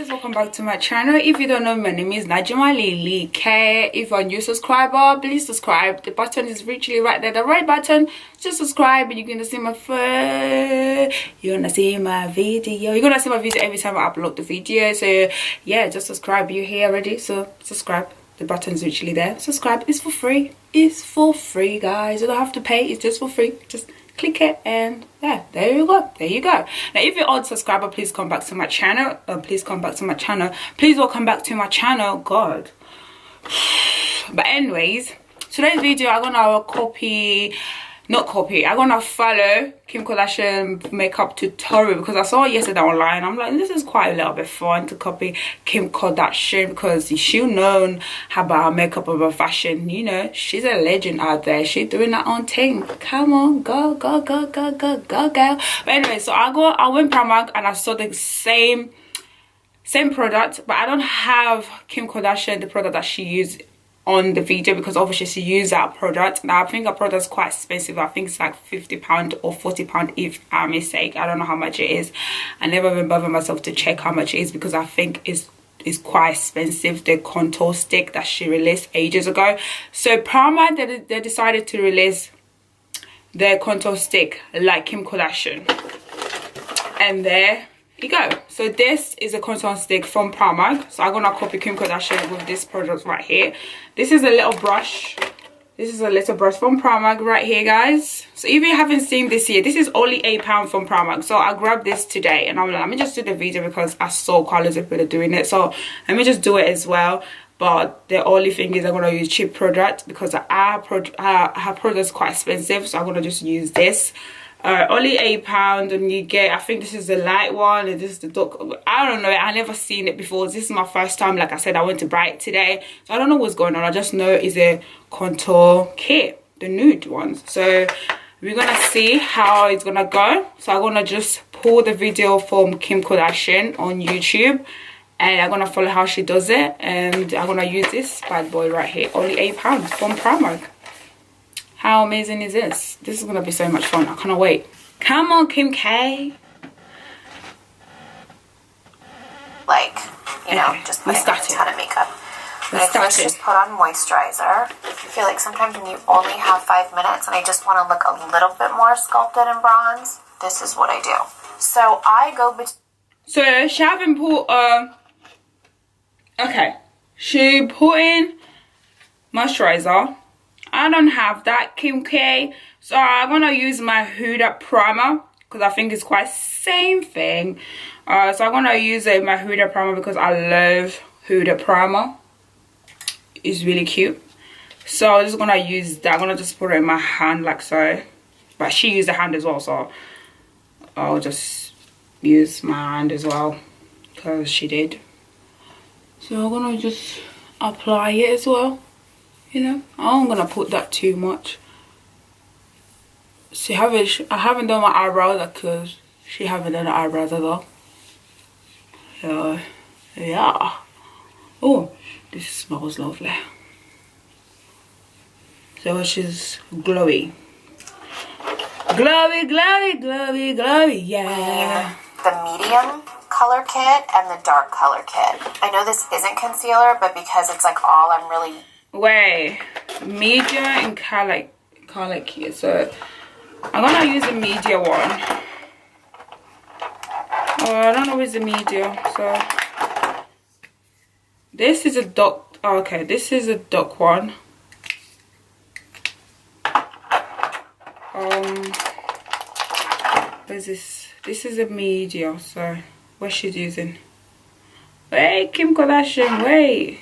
guys, welcome back to my channel. If you don't know, my name is Najima Lily K. If you're a new subscriber, please subscribe. The button is literally right there, the red button. Just subscribe and you're gonna see my face. You're gonna see my video. You're gonna see my video every time I upload the video. So yeah, just subscribe. You're here already, so subscribe. The button's literally there. Subscribe. It's for free. It's for free, guys. You don't have to pay. It's just for free. Just click it and yeah, there you go. There you go. Now if you're an old subscriber, please come back to my channel. Please come back to my channel. Please welcome back to my channel. God. But anyways, today's video I'm gonna I'm gonna follow Kim Kardashian makeup tutorial because I saw it yesterday online. I'm like, this is quite a little bit fun to copy Kim Kardashian because she's known about her makeup and her fashion. You know, she's a legend out there. She's doing her own thing. Come on, go, go, go, go, go, go, go. But anyway, so I went Primark and I saw the same product, but I don't have Kim Kardashian, the product that she used on the video, because obviously she used that product. Now I think her product is quite expensive. I think it's like £50 or £40 if I'm mistake. I don't know how much it is. I never even bother myself to check how much it is because I think it's quite expensive, the contour stick that she released ages ago. So Primark, they decided to release their contour stick like Kim Kardashian, and there you go. So this is a contour stick from Primark. So I'm gonna copy Kim Kardashian with this product right here. This is a little brush. This is a little brush from Primark right here, guys. So if you haven't seen this here, this is only £8 from Primark. So I grabbed this today and I'm like, let me just do the video because I saw colors of people doing it. So let me just do it as well. But the only thing is I'm gonna use cheap product because her product is quite expensive. So I'm gonna just use this. Only £8, and you get, I think this is the light one and this is the dark. I don't know, I never seen it before. This is my first time. Like I said, I went to buy it today, so I don't know what's going on. I just know it's a contour kit, the nude ones. So we're gonna see how it's gonna go. So I'm gonna just pull the video from Kim Kardashian on YouTube and I'm gonna follow how she does it, and I'm gonna use this bad boy right here. Only £8 from Primark. How amazing is this? This is gonna be so much fun. I cannot wait. Come on, Kim K. Like, you know, just putting on a ton of makeup. And I first just put on moisturizer. I feel like sometimes when you only have 5 minutes and I just want to look a little bit more sculpted and bronze, this is what I do. So I go between. So she haven't put okay. She put in moisturizer. I don't have that, Kim K, so I'm gonna use my Huda primer because I think it's quite same thing. So I'm gonna use my Huda primer because I love Huda primer. It's really cute. So I'm just gonna use that. I'm gonna just put it in my hand like so, but she used the hand as well, so I'll just use my hand as well because she did. So I'm gonna just apply it as well. You know, I'm gonna put that too much. I haven't done my eyebrows because she haven't done the eyebrows at all. So yeah. Oh, this smells lovely. So she's glowy. Glowy, glowy, glowy, glowy, yeah. The medium color kit and the dark color kit. I know this isn't concealer, but because it's like all I'm really. Wait, media and color kit. So I'm gonna use the media one. I don't know where's the media. So this is a dark. Oh, okay, this is a dark one. Where's this? This is a media. So what's she using? Wait, Kim Kardashian. Wait.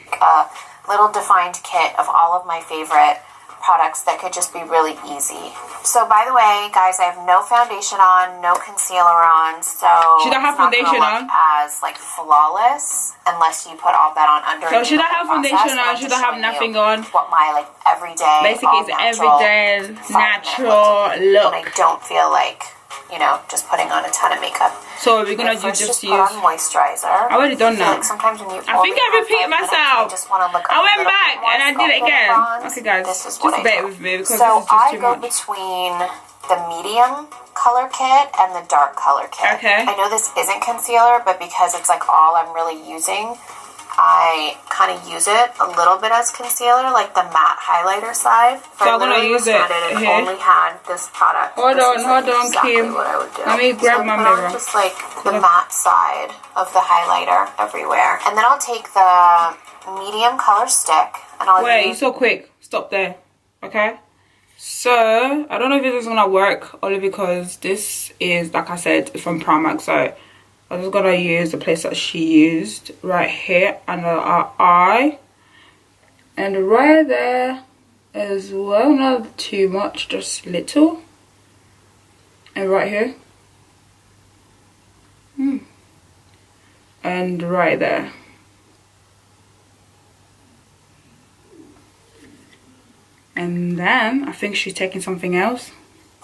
Little defined kit of all of my favorite products that could just be really easy. So by the way, guys, I have no foundation on, no concealer on, so she don't have foundation on as like flawless unless you put all that on under. So she don't have foundation on, she don't have nothing on. What my like everyday, basically it's everyday natural look. And I don't feel like, you know, just putting on a ton of makeup. So we're gonna just use moisturizer. I already done that. Like sometimes when you I think I repeated myself. I went back and I did it again. Okay, guys, just bear with me because so this is just too much. I go between the medium color kit and the dark color kit. Okay. I know this isn't concealer, but because it's like all I'm really using, I kind of use it a little bit as concealer, like the matte highlighter side. So I'm gonna use it here. Only had this product. Hold on, exactly Kim. What I would do. Let me grab my mirror. Just like the matte side of the highlighter everywhere, and then I'll take the medium color stick and I'll wait. You're so quick. Stop there. Okay. So I don't know if this is gonna work, only because this is, like I said, from Primark. So I'm just gonna use the place that she used right here under our eye and right there as well. Not too much, just little. And right here. And right there. And then I think she's taking something else.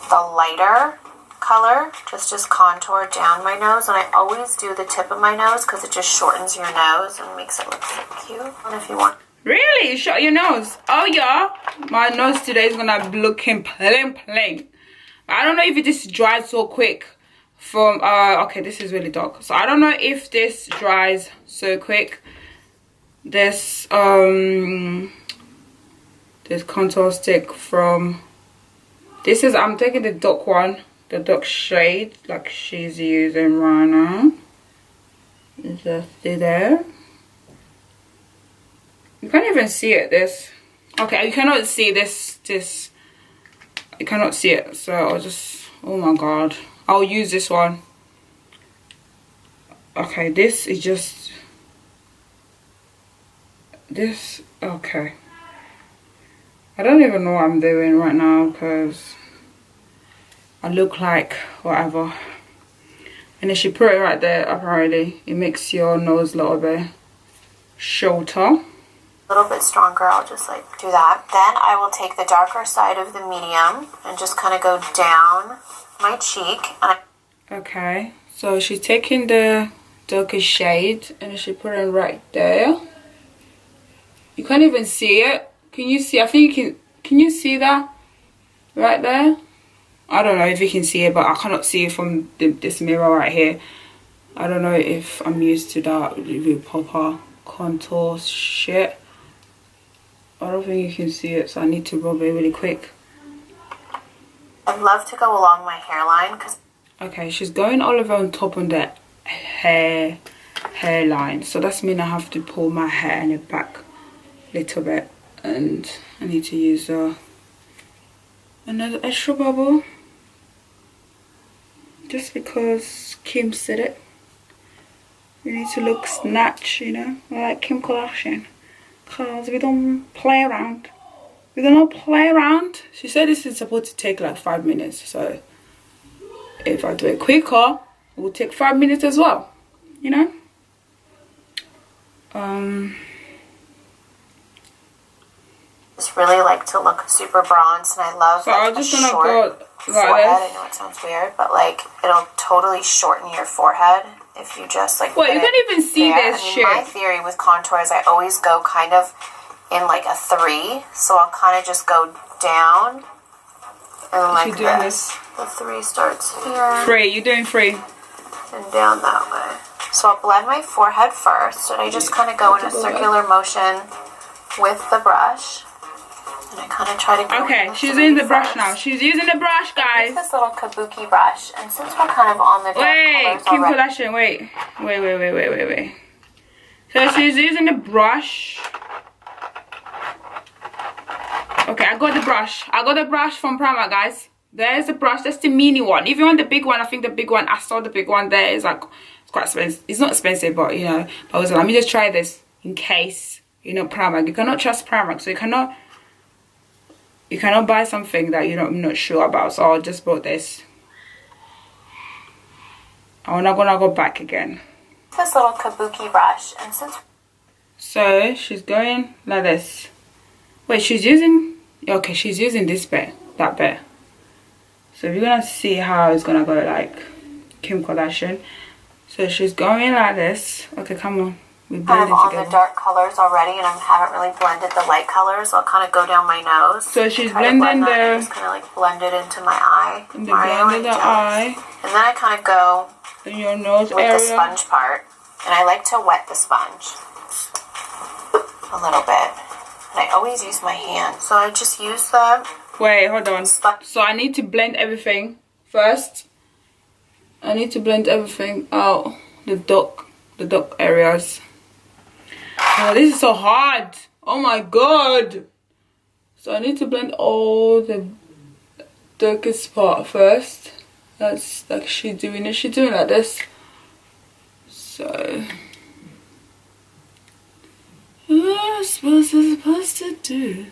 The lighter color just contour down my nose, and I always do the tip of my nose because it just shortens your nose and makes it look so cute. And if you want, really, you short your nose? Oh yeah, my nose today is gonna be looking plain. I don't know if this dries so quick from okay, this is really dark, so I don't know if this dries so quick. This contour stick from this is, I'm taking the dark one, the dark shade like she's using right now. Just see there, you can't even see it. This, okay, you cannot see this you cannot see it, so I'll just, oh my god, I'll use this one. Okay, this is just this, okay, I don't even know what I'm doing right now because I look like whatever. And if you put it right there, apparently it makes your nose a little bit shorter. A little bit stronger, I'll just like do that. Then I will take the darker side of the medium and just kind of go down my cheek. Okay, so she's taking the darker shade and she put it right there. You can't even see it. Can you see? I think you can you see that right there? I don't know if you can see it, but I cannot see it from this mirror right here. I don't know if I'm used to that with proper contour shit. I don't think you can see it, so I need to rub it really quick. I'd love to go along my hairline because. Okay, she's going all over on top on the hairline, so that's mean I have to pull my hair in it back a little bit, and I need to use another extra bubble just because Kim said it. We need to look snatch, you know, like Kim Kardashian, because we don't play around. We don't play around. She said this is supposed to take like 5 minutes, so if I do it quicker, it will take 5 minutes as well, you know. Just really like to look super bronzed, and I love so like I'm just gonna short go forehead. I know it sounds weird, but like it'll totally shorten your forehead if you just like. Wait, you can't even see there. this I mean, shit. my theory with contour is I always go kind of in like a 3, so I'll kind of just go down and like this. The 3 starts here. 3, you're doing 3. And down that way. So I'll blend my forehead first, and I just kind of go in a circular motion with the brush. And I kind of try to go. Okay, she's using the brush now. She's using the brush, guys. This little kabuki brush, and since we're kind of on the wait, Kim Kardashian, wait. So she's using the brush. Okay, I got the brush. I got the brush from Primark, guys. There's the brush. That's the mini one. If you want the big one, I think the big one, I saw the big one there. It's like, it's quite expensive. It's not expensive, but you know. But I was like, let me just try this in case, you know, Primark. You cannot trust Primark, so you cannot buy something that you're not sure about. So I just bought this. I'm not gonna go back again. This little kabuki brush, and since. So she's going like this. Wait, she's using. Okay, she's using this bit, that bit. So we're gonna see how it's gonna go like Kim Kardashian. So she's going like this. Okay, come on. We kind blend of it on together. the dark colors already, and I haven't really blended the light colors. So I'll kind of go down my nose. So she's blending the... just kind of like blend it into my eye. And the blend of the eye. And then I kind of go in your nose with area. the sponge part. And I like to wet the sponge a little bit. And I always use my hand. So I just use the... Wait, hold on. So I need to blend everything first. I need to blend everything out. The dark areas. Oh, this is so hard. Oh my god. So I need to blend all the darkest part first. That's like she's doing it. She's doing like this. So what am I supposed to do?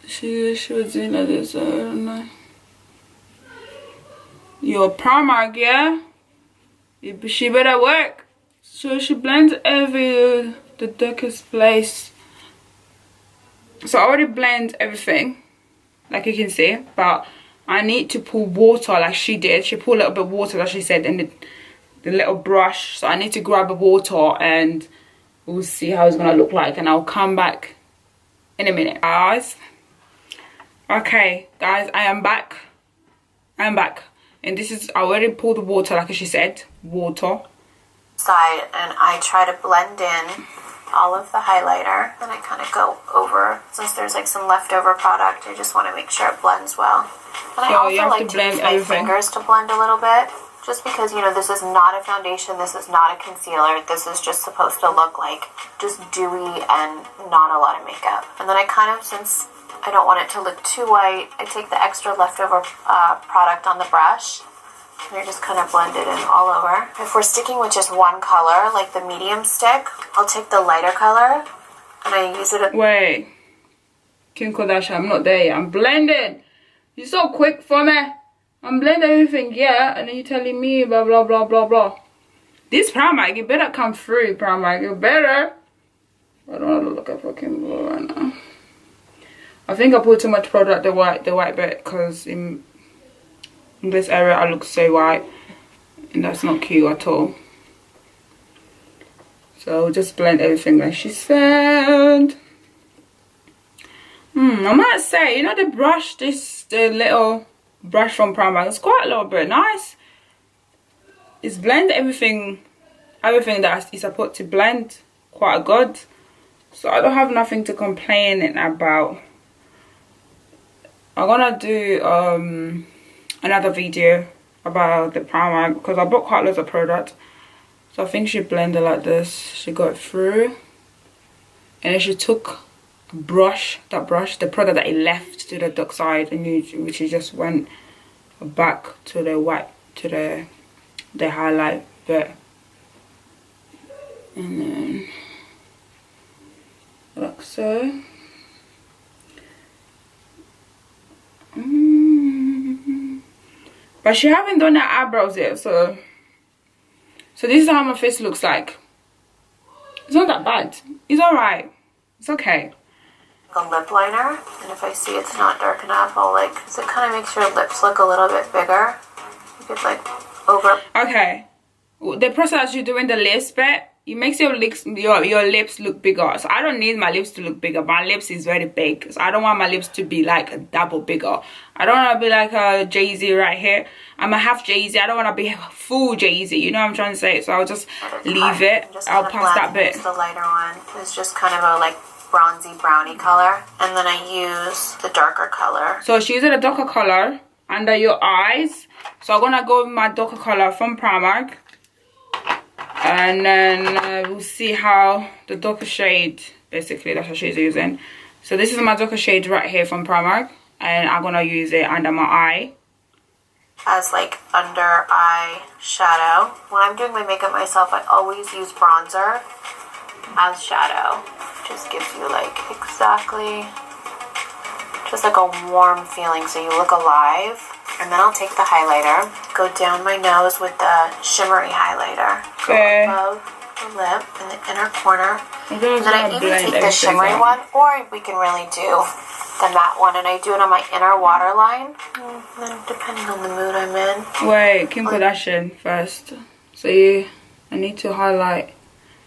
She was doing like this. I don't know. Your Primark, yeah? She better work. So she blends the darkest place. So I already blend everything, like you can see, but I need to pull water like she did. She pulled a little bit of water, like she said, in the little brush. So I need to grab the water and we'll see how it's gonna look like, and I'll come back in a minute, guys. Okay, guys, I am back. And this is, I already pulled the water, like she said, water. Side, and I try to blend in all of the highlighter, and I kind of go over, since there's like some leftover product, I just want to make sure it blends well. And I also like to use my fingers to blend a little bit, just because, you know, this is not a foundation, this is not a concealer, this is just supposed to look like just dewy and not a lot of makeup. And then I kind of, since I don't want it to look too white, I take the extra leftover product on the brush, and I just kind of blend it in all over. If we're sticking with just one color, like the medium stick, I'll take the lighter color, and I use it... Wait. Kim Kardashian, I'm not there yet. I'm blending. You're so quick for me. I'm blending everything, yeah, and then you're telling me blah, blah, blah, blah, blah. This Primark, you better come through, Primark. You better. I don't want to look at fucking blue right now. I think I put too much product, the white bit, because in this area I look so white, and that's not cute at all. So just blend everything like she said. I might say, you know, the brush, the little brush from Primark, it's quite a little bit nice. It's blend everything that is supposed to blend quite good. So I don't have nothing to complain about. I'm gonna do another video about the Primark, because I bought quite loads of product. So I think she blended like this. She got it through, and then she took a brush, the product that I left to the dark side, and which just went back to the white, to the highlight bit, and then like so. But she haven't done her eyebrows yet, so this is how my face looks like. It's not that bad. It's alright. It's okay. A lip liner, and if I see it's not dark enough, I'll like, because it kind of makes your lips look a little bit bigger. You could like Okay. The process you're doing the lips bit, it makes your lips look bigger. So I don't need my lips to look bigger. My lips is very big, so I don't want my lips to be like a double bigger. I don't want to be like a Jay-Z right here. I'm a half Jay-Z. I don't want to be full Jay-Z. You know what I'm trying to say? So I'll just leave it. I'll pass that bit. The lighter one is just kind of a like bronzy brownie color, and then I use the darker color. So she's using a darker color under your eyes. So I'm gonna go with my darker color from Primark. And then we'll see how the darker shade, basically that's what she's using. So this is my darker shade right here from Primark, and I'm gonna use it under my eye as like under eye shadow. When I'm doing my makeup myself, I always use bronzer as shadow. Just gives you like exactly just like a warm feeling, so you look alive. And then I'll take the highlighter, go down my nose with the shimmery highlighter, go above the lip in the inner corner, and then I even take the shimmery one, or we can really do the matte one, and I do it on my inner waterline, and then depending on the mood I'm in. Wait, Kim Kardashian first. So you I need to highlight.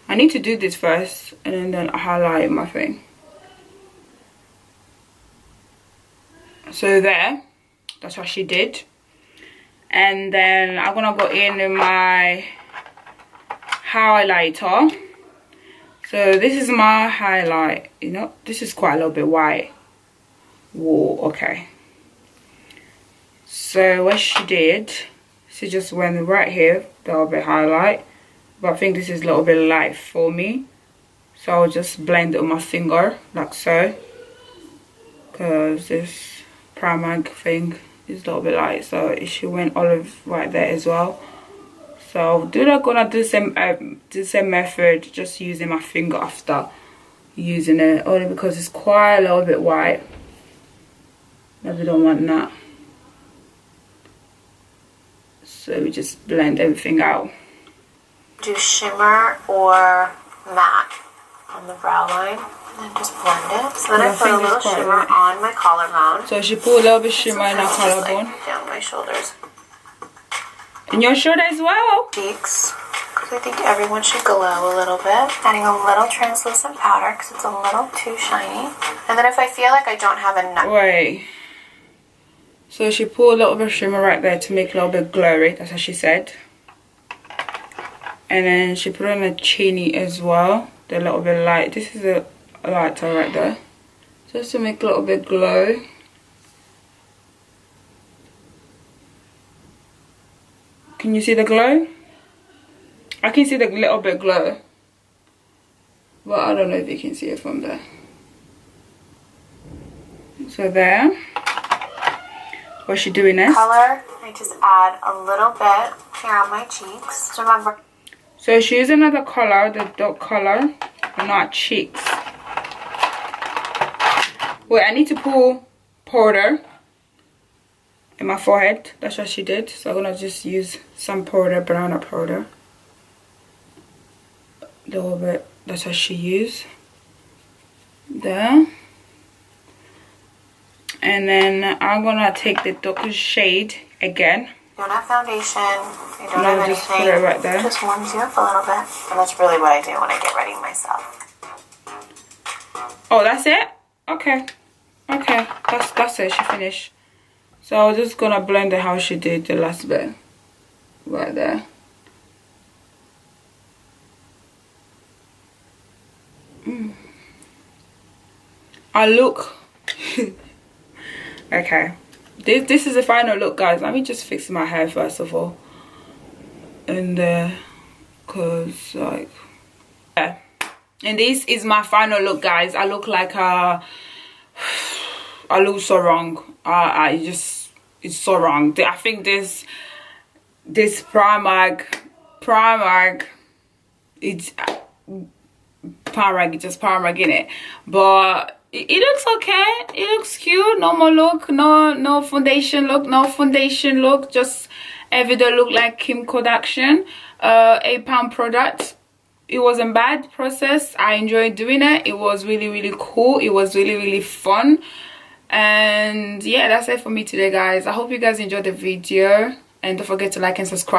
I need to do this first and then I highlight my thing. So there, that's what she did. And then I'm gonna go in my highlighter. So this is my highlight. You know, this is quite a little bit white. Whoa, okay. So what she did, she just went right here, a little bit highlight. But I think this is a little bit light for me. So I'll just blend it with my finger, like so. Because this Primark thing is a little bit light. So she went olive right there as well. So I'm gonna do the same method, just using my finger after using it. Only because it's quite a little bit white. Maybe don't want that. So we just blend everything out. Do shimmer or matte on the brow line and then just blend it. So then I put a little shimmer on my collarbone. So she put a little bit shimmer in her collarbone. Like down my shoulders. And your shoulder as well. Cheeks. Because I think everyone should glow a little bit. Adding a little translucent powder because it's a little too shiny. And then if I feel like I don't have enough. Wait. So she put a little bit of shimmer right there to make it a little bit glowy. That's what she said. And then she put on a chini as well. They're a little bit light. This is a lighter right there. Just to make a little bit glow. Can you see the glow? I can see the little bit glow. But I don't know if you can see it from there. So there. What's she doing next? Color. I just add a little bit here on my cheeks. Remember. So she's using another color, the dark color, but not cheeks. Wait, I need to pull powder in my forehead. That's what she did. So I'm gonna just use some powder, banana powder. A little bit. That's what she used. There. And then I'm gonna take the darkest shade again. You don't have foundation, you don't have just anything, put it right there. It just warms you up a little bit. And that's really what I do when I get ready myself. Oh, that's it? Okay. Okay, that's it, she finished. So I was just gonna blend it how she did the last bit. Right there. I look... Okay. This is the final look, guys. Let me just fix my hair first of all. And cause like, yeah. And this is my final look, guys. I look like I look so wrong. It's so wrong. I think this Primark, it's just Primark in it, but. It looks okay. It looks cute. Normal look. No foundation look. No foundation look. Just everyday look like Kim Kardashian. £8 product. It wasn't bad process. I enjoyed doing it. It was really cool. It was really fun. And yeah, that's it for me today, guys. I hope you guys enjoyed the video. And don't forget to like and subscribe.